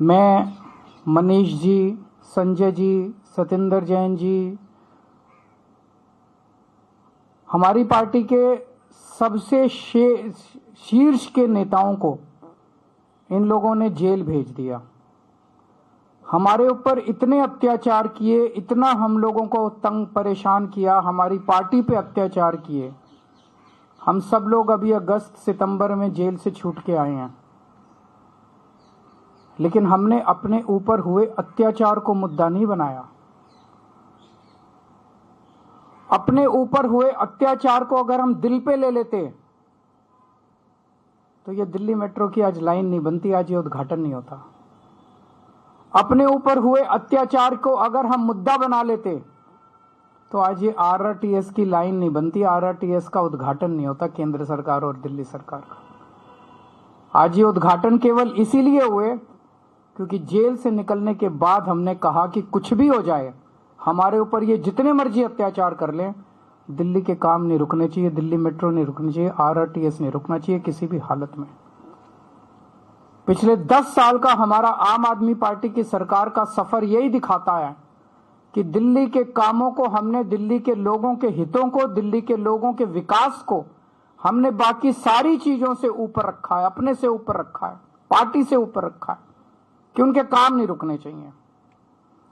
मैं, मनीष जी, संजय जी, सतेंद्र जैन जी, हमारी पार्टी के सबसे शीर्ष के नेताओं को इन लोगों ने जेल भेज दिया। हमारे ऊपर इतने अत्याचार किए, इतना हम लोगों को तंग परेशान किया, हमारी पार्टी पे अत्याचार किए। हम सब लोग अभी अगस्त सितंबर में जेल से छूट के आए हैं, लेकिन हमने अपने ऊपर हुए अत्याचार को मुद्दा नहीं बनाया। अपने ऊपर हुए अत्याचार को अगर हम दिल पे ले लेते तो ये दिल्ली मेट्रो की आज लाइन नहीं बनती, आज ये उद्घाटन नहीं होता। अपने ऊपर हुए अत्याचार को अगर हम मुद्दा बना लेते तो आज ये आरआरटीएस की लाइन नहीं बनती, आरआरटीएस का उद्घाटन नहीं होता केंद्र सरकार और दिल्ली सरकार का। आज ये उद्घाटन केवल इसीलिए हुए क्योंकि जेल से निकलने के बाद हमने कहा कि कुछ भी हो जाए, हमारे ऊपर ये जितने मर्जी अत्याचार कर लें, दिल्ली के काम नहीं रुकने चाहिए, दिल्ली मेट्रो नहीं रुकनी चाहिए, आरआरटीएस नहीं रुकना चाहिए किसी भी हालत में। पिछले 10 साल का हमारा आम आदमी पार्टी की सरकार का सफर यही दिखाता है कि दिल्ली के कामों को हमने, दिल्ली के लोगों के हितों को, दिल्ली के लोगों के विकास को हमने बाकी सारी चीजों से ऊपर रखा है, अपने से ऊपर रखा है, पार्टी से ऊपर रखा है कि उनके काम नहीं रुकने चाहिए।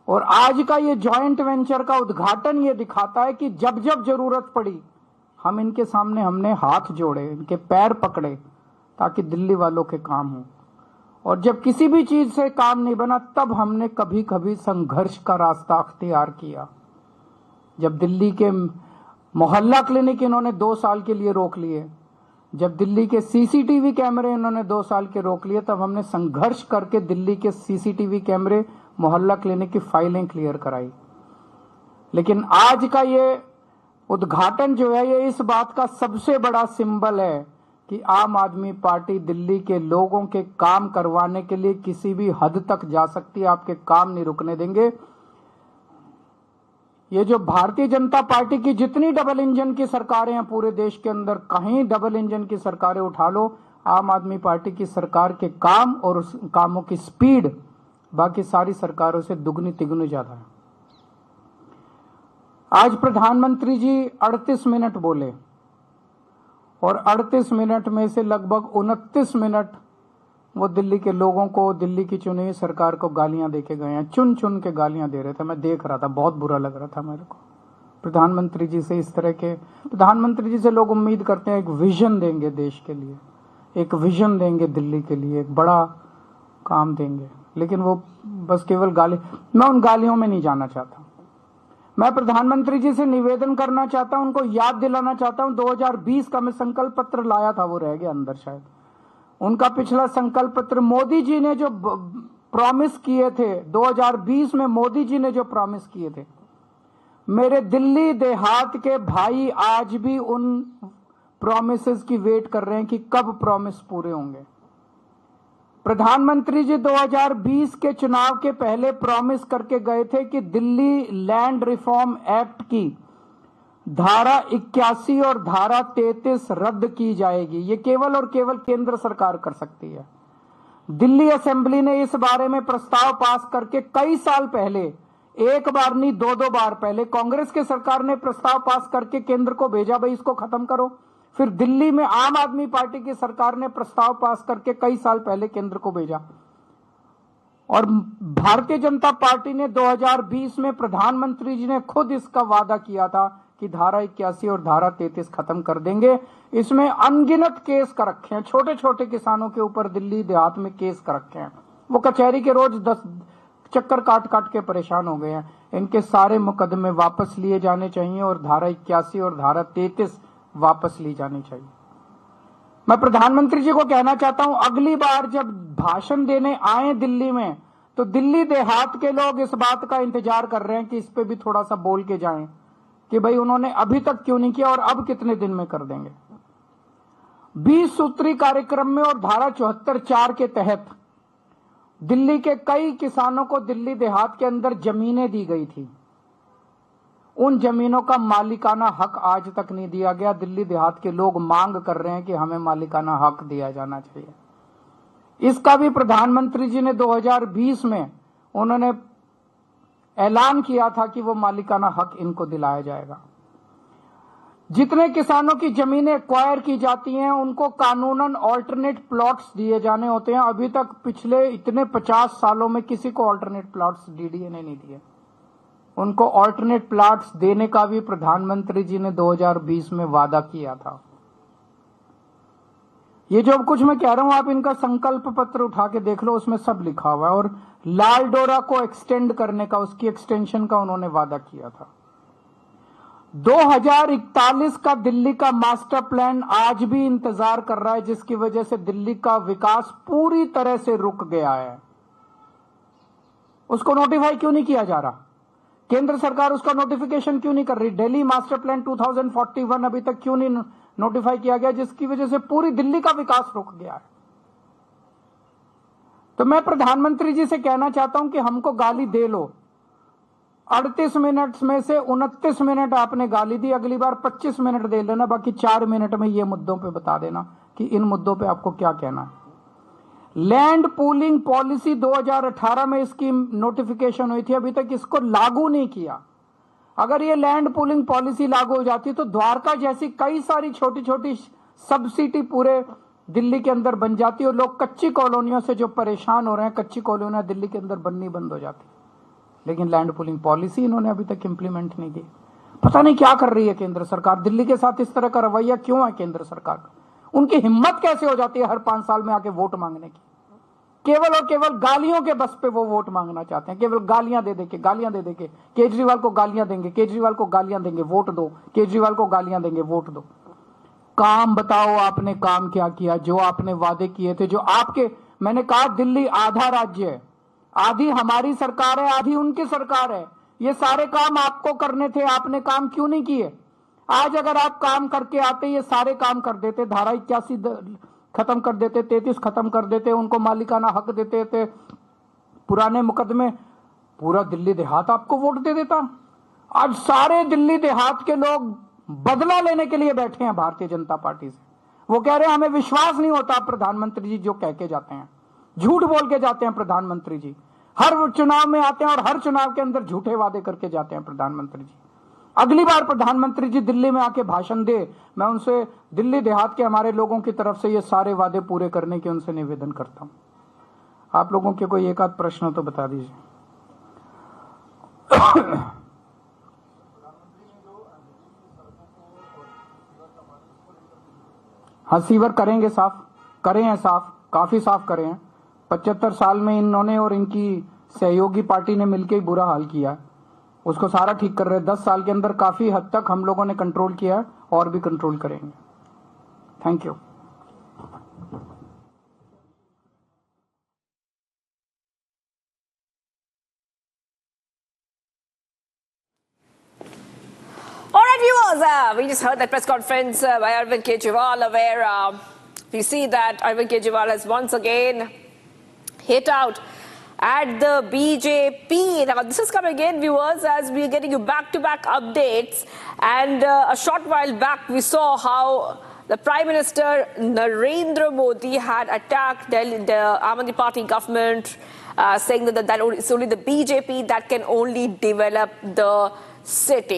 और आज का ये जॉइंट वेंचर का उद्घाटन ये दिखाता है कि जब जब जरूरत पड़ी हम इनके सामने हमने हाथ जोड़े, इनके पैर पकड़े ताकि दिल्ली वालों के काम हो। और जब किसी भी चीज से काम नहीं बना तब हमने कभी कभी संघर्ष का रास्ता अख्तियार किया। जब दिल्ली के मोहल्ला क्लिनिक इन्होंने 2 साल के लिए रोक लिए, जब दिल्ली के सीसीटीवी कैमरे इन्होंने 2 साल के रोक लिए, तब हमने संघर्ष करके दिल्ली के सीसीटीवी कैमरे, मोहल्ला क्लिनिक की फाइलें क्लियर कराई। लेकिन आज का ये उद्घाटन जो है ये इस बात का सबसे बड़ा सिंबल है कि आम आदमी पार्टी दिल्ली के लोगों के काम करवाने के लिए किसी भी हद तक जा सकती है, आपके काम नहीं रुकने देंगे। ये जो भारतीय जनता पार्टी की जितनी डबल इंजन की सरकारें हैं पूरे देश के अंदर, कहीं डबल इंजन की सरकारें उठा लो, आम आदमी पार्टी की सरकार के काम और उस कामों की स्पीड बाकी सारी सरकारों से दुगनी तिगुनी ज्यादा है। आज प्रधानमंत्री जी 38 मिनट बोले और 38 मिनट में से लगभग 29 मिनट वो दिल्ली के लोगों को, दिल्ली की चुनी हुई सरकार को गालियां देके गए हैं। चुन चुन के गालियां दे रहे थे, मैं देख रहा था, बहुत बुरा लग रहा था मेरे को। प्रधानमंत्री जी से इस तरह के, प्रधानमंत्री जी से लोग उम्मीद करते हैं एक विजन देंगे देश के लिए, एक विजन देंगे दिल्ली के लिए, एक बड़ा काम देंगे, लेकिन वो बस केवल गाली। मैं उन गालियों में नहीं जाना चाहता। मैं प्रधानमंत्री जी से निवेदन करना चाहता हूं, उनको याद दिलाना चाहता हूं 2020 का मैं संकल्प पत्र लाया था, वो रह गया अंदर शायद। उनका पिछला संकल्प पत्र मोदी जी ने जो प्रॉमिस किए थे 2020 में, मोदी जी ने जो प्रॉमिस किए थे, मेरे दिल्ली देहात के भाई आज भी उन प्रॉमिसेस की वेट कर रहे हैं कि कब प्रॉमिस पूरे होंगे। प्रधानमंत्री जी 2020 के चुनाव के पहले प्रॉमिस करके गए थे कि दिल्ली लैंड रिफॉर्म एक्ट की धारा 81 और धारा 33 रद्द की जाएगी। ये केवल और केवल केंद्र सरकार कर सकती है। दिल्ली असेंबली ने इस बारे में प्रस्ताव पास करके कई साल पहले, एक बार नहीं 2-2 बार पहले, कांग्रेस के सरकार ने प्रस्ताव पास करके केंद्र को भेजा, भाई इसको खत्म करो। फिर दिल्ली में आम आदमी पार्टी की सरकार ने प्रस्ताव पास करके कई साल पहले केंद्र को भेजा। और भारतीय जनता पार्टी ने 2020 में, प्रधानमंत्री जी ने खुद इसका वादा किया था कि धारा 81 और धारा 33 खत्म कर देंगे। इसमें अनगिनत केस कर रखे हैं, छोटे छोटे किसानों के ऊपर दिल्ली देहात में केस कर रखे हैं। वो कचहरी के रोज 10 चक्कर काट काट के परेशान हो गए हैं। इनके सारे मुकदमे वापस लिए जाने चाहिए और धारा 81 और धारा 33 वापस ली जानी चाहिए। मैं प्रधानमंत्री जी को कहना चाहता हूं, अगली बार जब भाषण देने आए दिल्ली में, तो दिल्ली देहात के लोग इस बात का इंतजार कर रहे हैं कि इस पे भी थोड़ा सा बोल के जाएं कि भाई उन्होंने अभी तक क्यों नहीं किया और अब कितने दिन में कर देंगे। 20 सूत्री कार्यक्रम में और धारा 74(4) के तहत दिल्ली के कई किसानों को दिल्ली देहात के अंदर जमीनें दी गई थी। उन जमीनों का मालिकाना हक आज तक नहीं दिया गया। दिल्ली देहात के लोग मांग कर रहे हैं कि हमें मालिकाना हक दिया जाना चाहिए। इसका भी प्रधानमंत्री जी ने 2020 में उन्होंने ऐलान किया था कि वो मालिकाना हक इनको दिलाया जाएगा। जितने किसानों की जमीनें एक्वायर की जाती हैं उनको कानूनन ऑल्टरनेट प्लॉट्स दिए जाने होते हैं। अभी तक पिछले इतने 50 सालों में किसी को ऑल्टरनेट प्लॉट्स डीडीए ने नहीं दिए। उनको ऑल्टरनेट प्लॉट्स देने का भी प्रधानमंत्री जी ने 2020 में वादा किया था। ये जो कुछ मैं कह रहा हूं आप इनका संकल्प पत्र उठा के देख लो, उसमें सब लिखा हुआ है। और लाल डोरा को एक्सटेंड करने का, उसकी एक्सटेंशन का उन्होंने वादा किया था। 2041 का दिल्ली का मास्टर प्लान आज भी इंतजार कर रहा है, जिसकी वजह से दिल्ली का विकास पूरी तरह से रुक गया है। उसको नोटिफाई क्यों नहीं किया जा रहा? केंद्र सरकार उसका नोटिफिकेशन क्यों नहीं कर रही? दिल्ली मास्टर प्लान 2041 अभी तक क्यों नहीं नोटिफाई किया गया, जिसकी वजह से पूरी दिल्ली का विकास रुक गया है। तो मैं प्रधानमंत्री जी से कहना चाहता हूं कि हमको गाली दे लो। 38 मिनट में से 29 मिनट आपने गाली दी, अगली बार 25 मिनट दे लेना, बाकी 4 मिनट में ये मुद्दों पे बता देना कि इन मुद्दों पे आपको क्या कहना है। लैंड पूलिंग पॉलिसी 2018 में इसकी नोटिफिकेशन हुई थी, अभी तक इसको लागू नहीं किया। अगर ये लैंड पूलिंग पॉलिसी लागू हो जाती तो द्वारका जैसी कई सारी छोटी छोटी सब सिटी पूरे दिल्ली के अंदर बन जाती और लोग कच्ची कॉलोनियों से जो परेशान हो रहे हैं, कच्ची कॉलोनियां दिल्ली के अंदर बननी बंद हो जाती। लेकिन लैंड पूलिंग पॉलिसी इन्होंने अभी तक इंप्लीमेंट नहीं की। पता नहीं क्या कर रही है केंद्र सरकार। दिल्ली के साथ इस तरह का रवैया क्यों है केंद्र सरकार का? उनकी हिम्मत कैसे हो जाती है हर 5 साल में आके वोट मांगने की? केवल और केवल गालियों के बस पे वो वोट मांगना चाहते हैं। केवल गालियां दे देके केजरीवाल को गालियां देंगे, केजरीवाल को गालियां देंगे, वोट दो, केजरीवाल को गालियां देंगे, वोट दो। काम बताओ, आपने काम क्या किया? जो आपने वादे किए थे, जो आपके, मैंने कहा दिल्ली आधा राज्य है, आधी हमारी सरकार है, आधी उनकी सरकार है। ये सारे काम आपको करने थे, आपने काम क्यों नहीं किए? आज अगर आप काम करके आते, ये सारे काम कर देते, धारा 81 खत्म कर देते, 33 खत्म कर देते, उनको मालिकाना हक देते थे, पुराने मुकदमे, पूरा दिल्ली देहात आपको वोट दे देता। आज सारे दिल्ली देहात के लोग बदला लेने के लिए बैठे हैं भारतीय जनता पार्टी से। वो कह रहे हैं हमें विश्वास नहीं होता प्रधानमंत्री जी जो कह के जाते हैं, झूठ बोल के जाते हैं प्रधानमंत्री जी। हर चुनाव में आते हैं और हर चुनाव के अंदर झूठे वादे करके जाते हैं प्रधानमंत्री जी। अगली बार प्रधानमंत्री जी दिल्ली में आके भाषण दे, मैं उनसे दिल्ली देहात के हमारे लोगों की तरफ से ये सारे वादे पूरे करने के उनसे निवेदन करता हूं। आप लोगों के कोई एक आध प्रश्न तो बता दीजिए। हाँ, सीवर करेंगे, साफ करे हैं, साफ काफी साफ करे हैं। 75 साल में इन्होंने और इनकी सहयोगी पार्टी ने मिलकर ही बुरा हाल किया है, उसको सारा ठीक कर रहे हैं। 10 साल के अंदर काफी हद तक हम लोगों ने कंट्रोल किया है और भी कंट्रोल करेंगे। Thank you. All right, viewers, we just heard that press conference by Arvind Kejriwal, where we see that Arvind Kejriwal has once again hit out at the BJP. Now, this is coming in, viewers, as we are getting you back-to-back updates. And a short while back, we saw how the Prime Minister Narendra Modi had attacked the Aam Aadmi Party government, saying that it's only the BJP that can only develop the city.